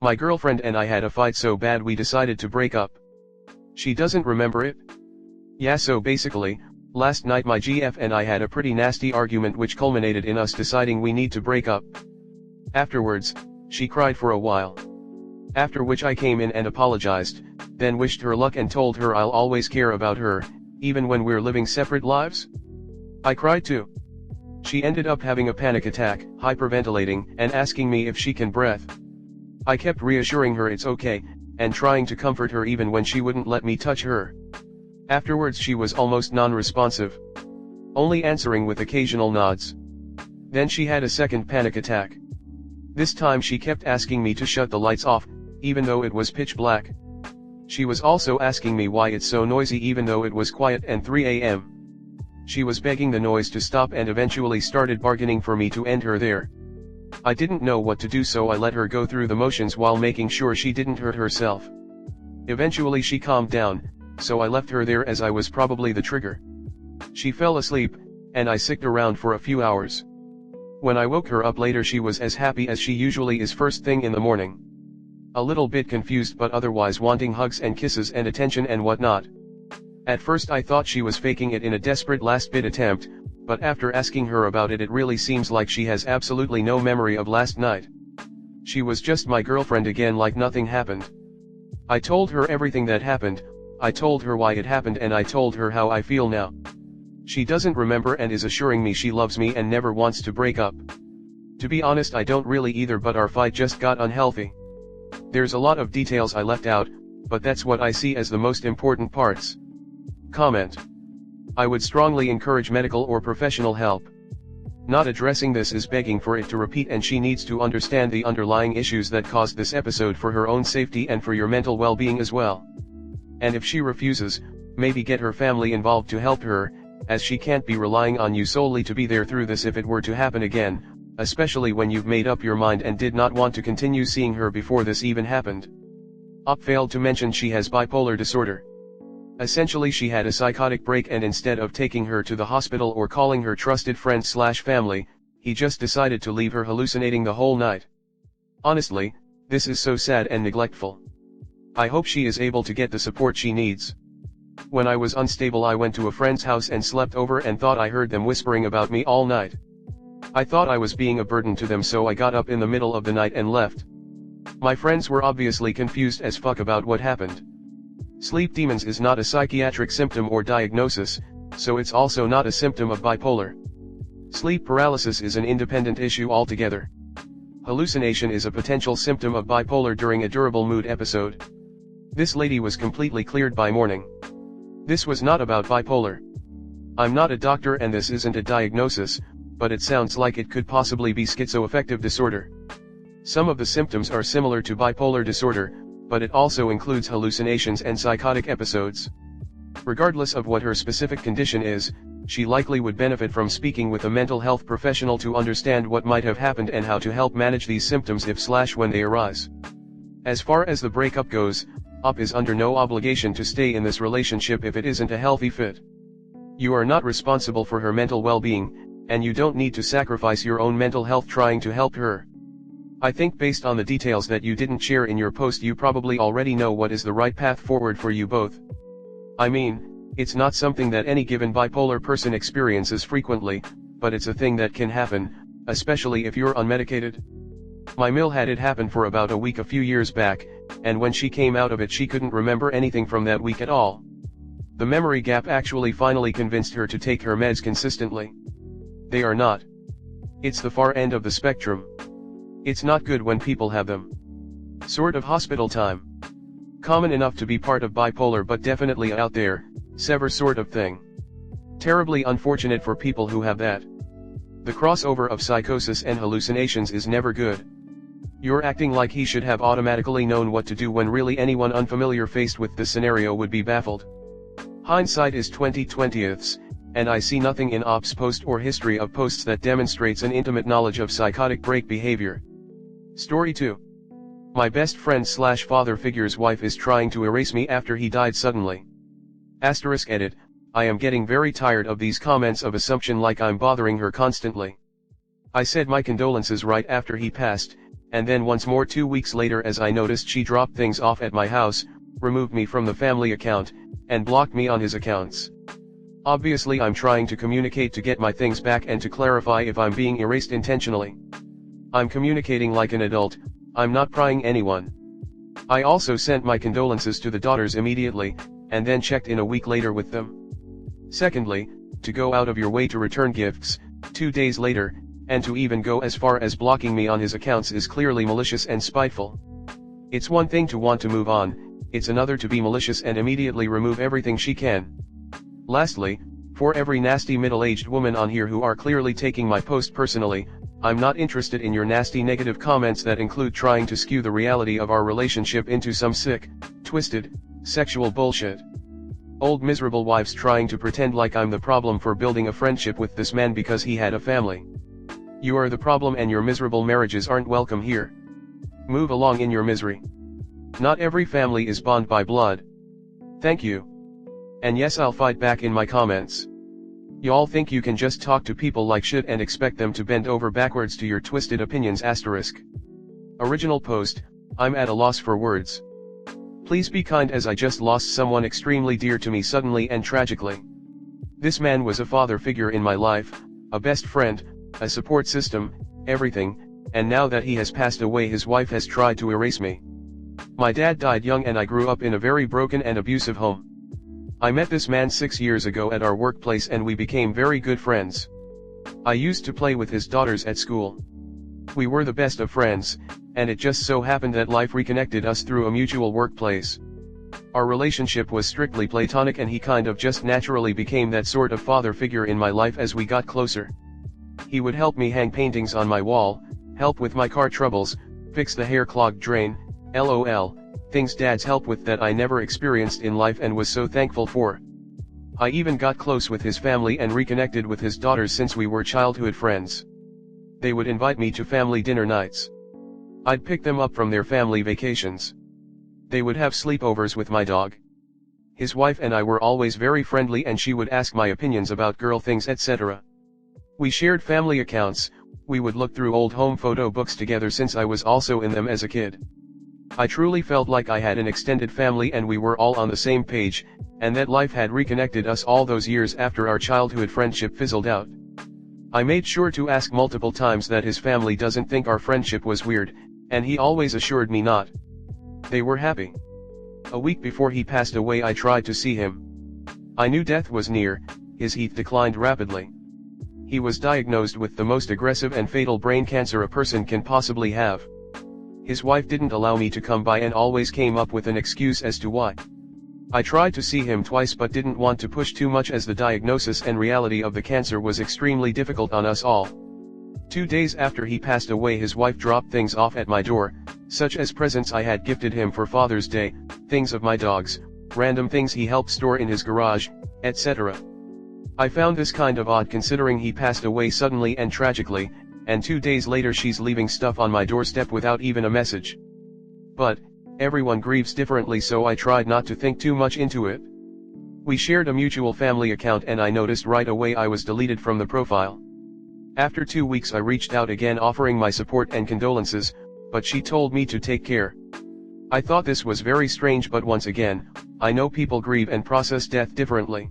My girlfriend and I had a fight so bad we decided to break up. She doesn't remember it? Yeah, so basically, last night my GF and I had a pretty nasty argument which culminated in us deciding we need to break up. Afterwards, she cried for a while. After which I came in and apologized, then wished her luck and told her I'll always care about her, even when we're living separate lives. I cried too. She ended up having a panic attack, hyperventilating, and asking me if she can breathe. I kept reassuring her it's okay, and trying to comfort her even when she wouldn't let me touch her. Afterwards she was almost non-responsive, only answering with occasional nods. Then she had a second panic attack. This time she kept asking me to shut the lights off, even though it was pitch black. She was also asking me why it's so noisy even though it was quiet and 3 a.m. She was begging the noise to stop and eventually started bargaining for me to end her there. I didn't know what to do, so I let her go through the motions while making sure she didn't hurt herself. Eventually she calmed down, so I left her there as I was probably the trigger. She fell asleep, and I sicked around for a few hours. When I woke her up later she was as happy as she usually is first thing in the morning. A little bit confused but otherwise wanting hugs and kisses and attention and whatnot. At first I thought she was faking it in a desperate last-bit attempt, but after asking her about it really seems like she has absolutely no memory of last night. She was just my girlfriend again, like nothing happened. I told her everything that happened, I told her why it happened, and I told her how I feel now. She doesn't remember and is assuring me she loves me and never wants to break up. To be honest, I don't really either, but our fight just got unhealthy. There's a lot of details I left out, but that's what I see as the most important parts. Comment. I would strongly encourage medical or professional help. Not addressing this is begging for it to repeat, and she needs to understand the underlying issues that caused this episode for her own safety and for your mental well-being as well. And if she refuses, maybe get her family involved to help her, as she can't be relying on you solely to be there through this if it were to happen again, especially when you've made up your mind and did not want to continue seeing her before this even happened. Op failed to mention she has bipolar disorder. Essentially she had a psychotic break, and instead of taking her to the hospital or calling her trusted friends/family, he just decided to leave her hallucinating the whole night. Honestly, this is so sad and neglectful. I hope she is able to get the support she needs. When I was unstable I went to a friend's house and slept over and thought I heard them whispering about me all night. I thought I was being a burden to them, so I got up in the middle of the night and left. My friends were obviously confused as fuck about what happened. Sleep demons is not a psychiatric symptom or diagnosis, so it's also not a symptom of bipolar. Sleep paralysis is an independent issue altogether. Hallucination is a potential symptom of bipolar during a durable mood episode. This lady was completely cleared by morning. This was not about bipolar. I'm not a doctor and this isn't a diagnosis, but it sounds like it could possibly be schizoaffective disorder. Some of the symptoms are similar to bipolar disorder, but it also includes hallucinations and psychotic episodes. Regardless of what her specific condition is, she likely would benefit from speaking with a mental health professional to understand what might have happened and how to help manage these symptoms if/when they arise. As far as the breakup goes, Op is under no obligation to stay in this relationship if it isn't a healthy fit. You are not responsible for her mental well-being, and you don't need to sacrifice your own mental health trying to help her. I think based on the details that you didn't share in your post, you probably already know what is the right path forward for you both. I mean, it's not something that any given bipolar person experiences frequently, but it's a thing that can happen, especially if you're unmedicated. My Mill had it happen for about a week a few years back, and when she came out of it she couldn't remember anything from that week at all. The memory gap actually finally convinced her to take her meds consistently. They are not. It's the far end of the spectrum. It's not good when people have them. Sort of hospital time. Common enough to be part of bipolar, but definitely out there, sever sort of thing. Terribly unfortunate for people who have that. The crossover of psychosis and hallucinations is never good. You're acting like he should have automatically known what to do when really anyone unfamiliar faced with this scenario would be baffled. Hindsight is 20/20, and I see nothing in Op's post or history of posts that demonstrates an intimate knowledge of psychotic break behavior. Story 2. My best friend/father figure's wife is trying to erase me after he died suddenly. *Edit. I am getting very tired of these comments of assumption like I'm bothering her constantly. I said my condolences right after he passed, and then once more 2 weeks later as I noticed she dropped things off at my house, removed me from the family account, and blocked me on his accounts. Obviously I'm trying to communicate to get my things back and to clarify if I'm being erased intentionally. I'm communicating like an adult, I'm not prying anyone. I also sent my condolences to the daughters immediately, and then checked in a week later with them. Secondly, to go out of your way to return gifts, 2 days later, and to even go as far as blocking me on his accounts is clearly malicious and spiteful. It's one thing to want to move on, it's another to be malicious and immediately remove everything she can. Lastly, for every nasty middle-aged woman on here who are clearly taking my post personally, I'm not interested in your nasty negative comments that include trying to skew the reality of our relationship into some sick, twisted, sexual bullshit. Old miserable wives trying to pretend like I'm the problem for building a friendship with this man because he had a family. You are the problem and your miserable marriages aren't welcome here. Move along in your misery. Not every family is bound by blood. Thank you. And yes, I'll fight back in my comments. Y'all think you can just talk to people like shit and expect them to bend over backwards to your twisted opinions *. Original post, I'm at a loss for words. Please be kind as I just lost someone extremely dear to me suddenly and tragically. This man was a father figure in my life, a best friend, a support system, everything, and now that he has passed away his wife has tried to erase me. My dad died young and I grew up in a very broken and abusive home. I met this man 6 years ago at our workplace and we became very good friends. I used to play with his daughters at school. We were the best of friends, and it just so happened that life reconnected us through a mutual workplace. Our relationship was strictly platonic and he kind of just naturally became that sort of father figure in my life as we got closer. He would help me hang paintings on my wall, help with my car troubles, fix the hair-clogged drain, LOL, things dads help with that I never experienced in life and was so thankful for. I even got close with his family and reconnected with his daughters since we were childhood friends. They would invite me to family dinner nights. I'd pick them up from their family vacations. They would have sleepovers with my dog. His wife and I were always very friendly and she would ask my opinions about girl things etc. We shared family accounts, we would look through old home photo books together since I was also in them as a kid. I truly felt like I had an extended family and we were all on the same page, and that life had reconnected us all those years after our childhood friendship fizzled out. I made sure to ask multiple times that his family doesn't think our friendship was weird, and he always assured me not. They were happy. A week before he passed away I tried to see him. I knew death was near, his health declined rapidly. He was diagnosed with the most aggressive and fatal brain cancer a person can possibly have. His wife didn't allow me to come by and always came up with an excuse as to why. I tried to see him twice but didn't want to push too much as the diagnosis and reality of the cancer was extremely difficult on us all. 2 days after he passed away his wife dropped things off at my door, such as presents I had gifted him for Father's Day, things of my dogs, random things he helped store in his garage, etc. I found this kind of odd considering he passed away suddenly and tragically, and 2 days later she's leaving stuff on my doorstep without even a message. But, everyone grieves differently so I tried not to think too much into it. We shared a mutual family account and I noticed right away I was deleted from the profile. After 2 weeks I reached out again offering my support and condolences, but she told me to take care. I thought this was very strange but once again, I know people grieve and process death differently.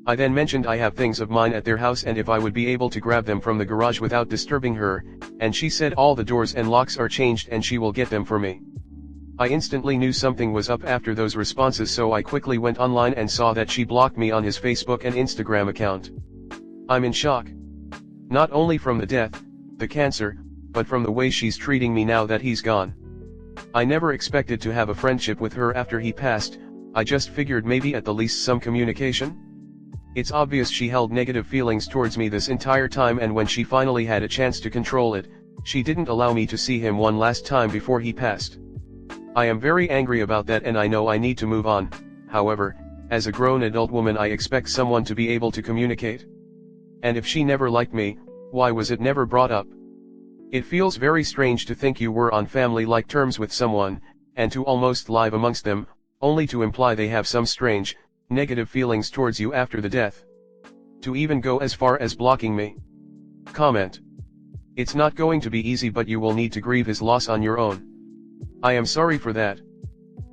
I then mentioned I have things of mine at their house and if I would be able to grab them from the garage without disturbing her, and she said all the doors and locks are changed and she will get them for me. I instantly knew something was up after those responses so I quickly went online and saw that she blocked me on his Facebook and Instagram account. I'm in shock. Not only from the death, the cancer, but from the way she's treating me now that he's gone. I never expected to have a friendship with her after he passed, I just figured maybe at the least some communication? It's obvious she held negative feelings towards me this entire time and when she finally had a chance to control it, she didn't allow me to see him one last time before he passed. I am very angry about that and I know I need to move on, however, as a grown adult woman I expect someone to be able to communicate. And if she never liked me, why was it never brought up? It feels very strange to think you were on family-like terms with someone, and to almost live amongst them, only to imply they have some strange, negative feelings towards you after the death. To even go as far as blocking me. Comment. It's not going to be easy, but you will need to grieve his loss on your own. I am sorry for that.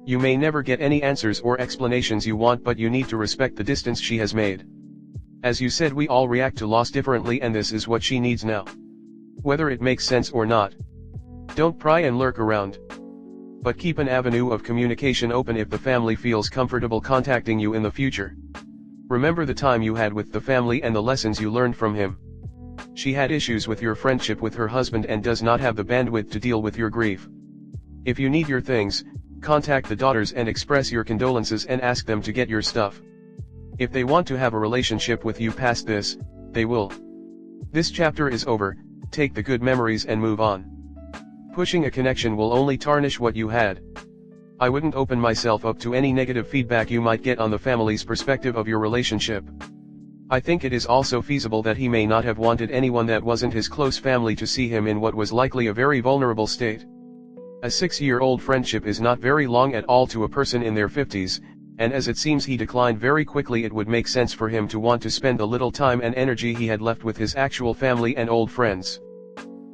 You may never get any answers or explanations you want, but you need to respect the distance she has made. As you said, we all react to loss differently, and this is what she needs now. Whether it makes sense or not. Don't pry and lurk around. But keep an avenue of communication open if the family feels comfortable contacting you in the future. Remember the time you had with the family and the lessons you learned from him. She had issues with your friendship with her husband and does not have the bandwidth to deal with your grief. If you need your things, contact the daughters and express your condolences and ask them to get your stuff. If they want to have a relationship with you past this, they will. This chapter is over, take the good memories and move on. Pushing a connection will only tarnish what you had. I wouldn't open myself up to any negative feedback you might get on the family's perspective of your relationship. I think it is also feasible that he may not have wanted anyone that wasn't his close family to see him in what was likely a very vulnerable state. A 6-year-old friendship is not very long at all to a person in their 50s, and as it seems he declined very quickly, it would make sense for him to want to spend the little time and energy he had left with his actual family and old friends.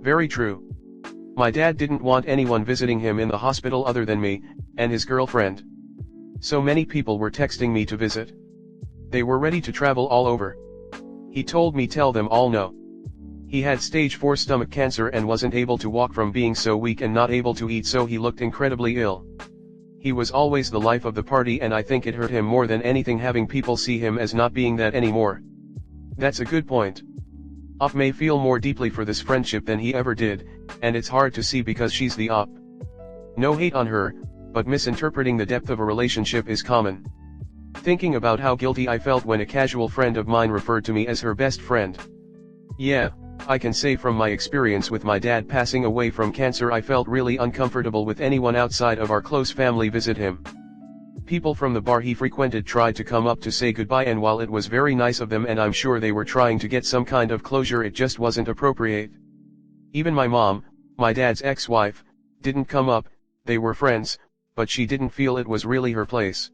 Very true. My dad didn't want anyone visiting him in the hospital other than me, and his girlfriend. So many people were texting me to visit. They were ready to travel all over. He told me tell them all no. He had stage 4 stomach cancer and wasn't able to walk from being so weak and not able to eat, so he looked incredibly ill. He was always the life of the party, and I think it hurt him more than anything having people see him as not being that anymore. That's a good point. Op may feel more deeply for this friendship than he ever did, and it's hard to see because she's the op. No hate on her, but misinterpreting the depth of a relationship is common. Thinking about how guilty I felt when a casual friend of mine referred to me as her best friend. Yeah, I can say from my experience with my dad passing away from cancer, I felt really uncomfortable with anyone outside of our close family visit him. People from the bar he frequented tried to come up to say goodbye, and while it was very nice of them and I'm sure they were trying to get some kind of closure, it just wasn't appropriate. Even my mom, my dad's ex-wife, didn't come up. They were friends, but she didn't feel it was really her place.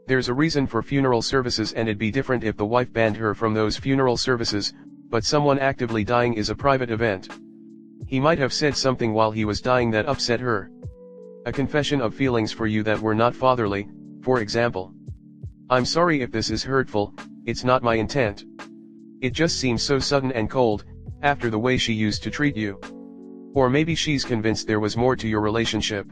There's a reason for funeral services, and it'd be different if the wife banned her from those funeral services, but someone actively dying is a private event. He might have said something while he was dying that upset her. A confession of feelings for you that were not fatherly, for example. I'm sorry if this is hurtful, it's not my intent. It just seems so sudden and cold, after the way she used to treat you. Or maybe she's convinced there was more to your relationship.